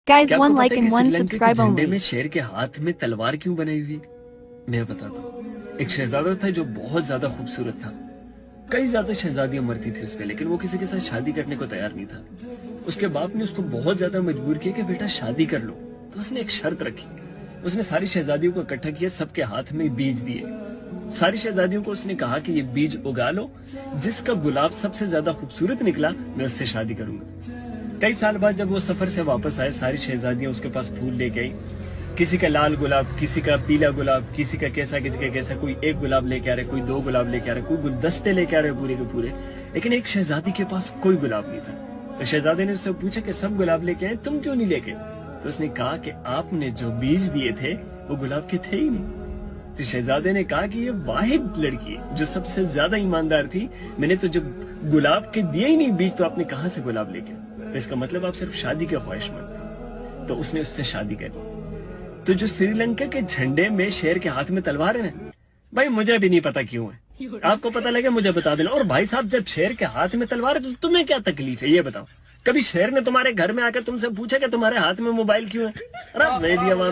Guys, کیا آپ کو one پتا like ہے and کہ one سری لنکا کے subscribe جھنڈے only. میں شیر کے ہاتھ میں تلوار کیوں بنائی ہوئی ہے؟ میں بتاتا ہوں. ایک شہزادہ تھا جو بہت زیادہ خوبصورت تھا. کئی زیادہ شہزادیاں مرتی تھی اس پہ، لیکن وہ کسی کے ساتھ شادی کرنے کو تیار نہیں تھا. اس کے باپ نے اس کو بہت زیادہ مجبور کیا کہ بیٹا شادی کر لو. تو اس نے ایک شرط رکھی. اس نے ساری شہزادیوں کو اکٹھا کیا، سب کے ہاتھ میں بیج دیے. ساری شہزادیوں کو اس نے کہا کہ یہ بیج اگا لو، جس کا گلاب سب سے زیادہ خوبصورت نکلا میں اس سے شادی کروں گا. کئی سال بعد جب وہ سفر سے واپس آئے، ساری شہزادیاں اس کے پاس پھول لے کے آئی. کسی کا لال گلاب، کسی کا پیلا گلاب، کسی کا کیسا کسی کا کیسا. کوئی ایک گلاب لے کے آ رہے، کوئی دو گلاب لے کے آ رہے، کوئی گلدستے لے کے آ رہے پورے کے پورے. لیکن ایک شہزادی کے پاس کوئی گلاب نہیں تھا. تو شہزادے نے اس سے پوچھا کہ سب گلاب لے کے آئے، تم کیوں نہیں لے کے؟ تو اس نے کہا کہ آپ نے جو بیج دیے تھے وہ گلاب کے تھے ہی نہیں. تو شہزادے نے کہا کہ یہ واحد لڑکی ہے جو سب سے زیادہ ایماندار تھی. میں نے تو جب گلاب کے دیے ہی نہیں بیج، تو آپ نے کہاں سے گلاب لے کے؟ تو اس کا مطلب آپ صرف شادی کے خواہش مند تھے. تو اس نے اس سے شادی کری. تو جو سری لنکا کے جھنڈے میں شیر کے ہاتھ میں تلوار ہے نا، بھائی مجھے بھی نہیں پتا کیوں ہے. آپ کو پتا لگے مجھے بتا دینا. اور بھائی صاحب، جب شیر کے ہاتھ میں تلوار ہے تو تمہیں کیا تکلیف ہے یہ بتاؤ؟ کبھی شیر نے تمہارے گھر میں آ کے تم سے پوچھا کہ تمہارے ہاتھ میں موبائل کیوں ہے؟ ارے میری عوام